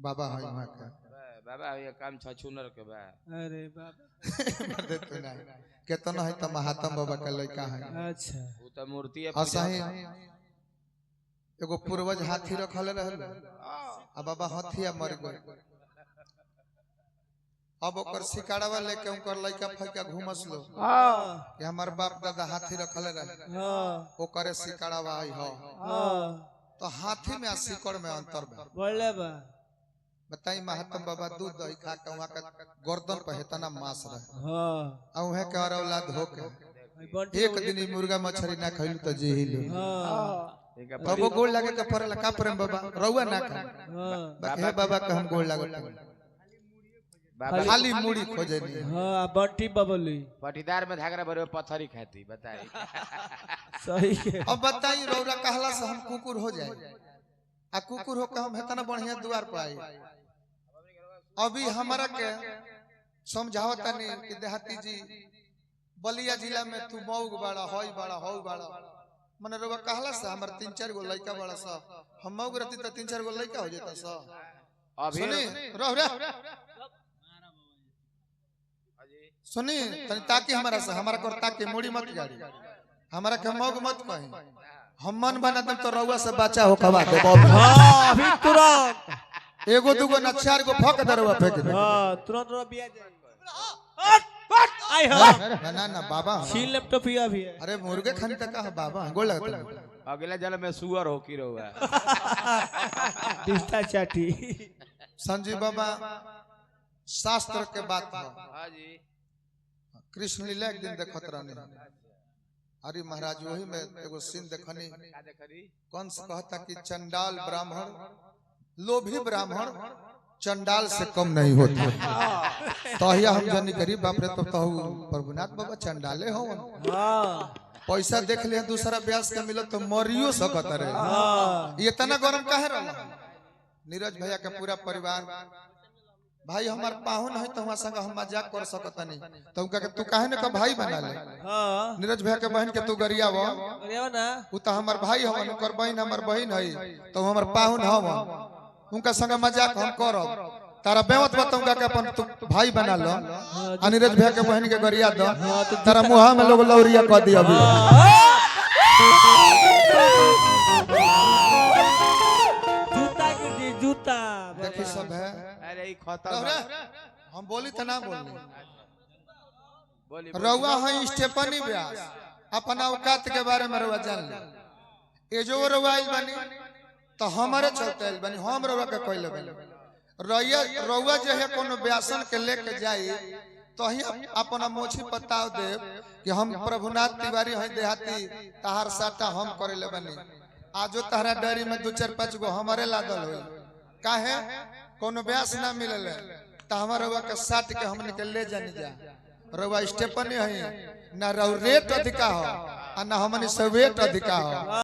बाबा है वहां का बाबा ये काम छछुनर के बा। अरे बाबा मर्दे तो नहीं केतना है त महात्म बाबा का लड़का है। अच्छा वो तो मूर्ति है असही एगो पूर्वज हाथी रखल रहल आ बाबा हाथिया मर गए। अब ओकर शिकारवा लेके उनकर लड़का फैका घूमस लो हाँ कि हमार बाप दादा हाथी रखल रहे हाँ ओकरे शिकारवा है हो हाँ तो हाथी में आ शिकार में अंतर बा। बोले बा बताई महात्म बाबा दूध दही खा के वहां का गर्दन पे हेतना मांस रहे हाँ आ उहे के और औलाद होके बंटी एक दिन ही मुर्गा मछली ना खइलू तो जी हिलू हाँ तब वो गोल लागे के पड़ला का प्रेम बाबा रउआ ना खा हाँ बाकी है बाबा का हम गोल लागत बाबा खाली मुड़ी खोजे नहीं हाँ बंटी बबली पटीदार में धागरा भरे पत्थरी खाती बताई। सही है अब बताई रौरा कहला से हम कुकुर हो जाए आ कुकुर हो के हम हेतना बढ़िया द्वार पर आई। अभी हमारा के समझाओ तनी कि देहाती जी बलिया जिला में तू मऊग बड़ा हई बड़ा हौ बड़ा मने रउआ कहला से हमर 3-4 गो लइका बड़ा सा हम मऊग रहती त 3-4 गो लइका हो जेता सा अभी सुनी रह रे सुनी तनी ताकि हमारा से हमारा कर ताकि मुड़ी मत गाड़ी हमारा के मौग मत कहीं हम मन बना दम तो रउआ से बचा हो कबा दे हाँ अभी तुरंत एगो दूगो न 4 गो फक दरवा फेंक दे हाँ तुरंत बिया जाए आई हो ना ना बाबा छीन लैपटॉप ही अभी है अरे मुर्गे खाने तक का बाबा गोल लगता अगले जल में सुअर हो की रहुआ। दिस्ता चाटी संजीव बाबा शास्त्र के बात है हां जी कृष्ण लीला एक दिन देखत रहने अरे महाराज वही में एगो सीन देखनी का देखरी कंस कहता कि चंडाल ब्राह्मण लोभी ब्राह्मण चंडाल से कम नहीं होता तहिया हम जानी करी बाप रे तो प्रभुनाथ बाबा चंडाले हो हाँ पैसा देख लिया दूसरा ब्यास के मिलो तो मरियो सकत रहे हाँ ये तना गरम काहे रहला नीरज भैया के पूरा परिवार भाई हमार पाहुन है तो वहां संग हम मजाक कर सकत नहीं तो उनका के तू काहे न का भाई बना ले हाँ नीरज भैया के बहन के तू गरियाव अरे ना उ तो हमार भाई हवन उनकर बहन हमर बहन है तो हमर पाहुन हव उनका संग मजाक हम करब तारा बेवत बताऊंगा के अपन तू भाई बना लो आ नीरज भैया के बहन के गरिया दो तारा मुहा में लोग लौरिया क दिया अभी जूता गिर जी जूता देखी सब है अरे ई खत्म रौरा, हम बोली त ना बोली बोली रउआ है स्टेपनी व्यास अपना औकात के बारे में रउआ जान ले ए जो रउआ आइल बनी तो हमारे चलते आइल बनी हम रउआ के कहले बनी रउआ जो है कोनो व्यासन के लेके जाई तो ही अपना मोछी बताव दे कि हम प्रभुनाथ तिवारी है देहाती तहार साटा हम करेले बनी आजो तहरा डरी में 2-4-5 गो हमारे लागल हो काहे कोनो व्यास ना मिलले त हमारा रउआ के साट के हमने के ले जानी जा रउआ स्टेपनी है ना रउ रेट अधिका हो आ ना हमनी से वेट अधिका हो।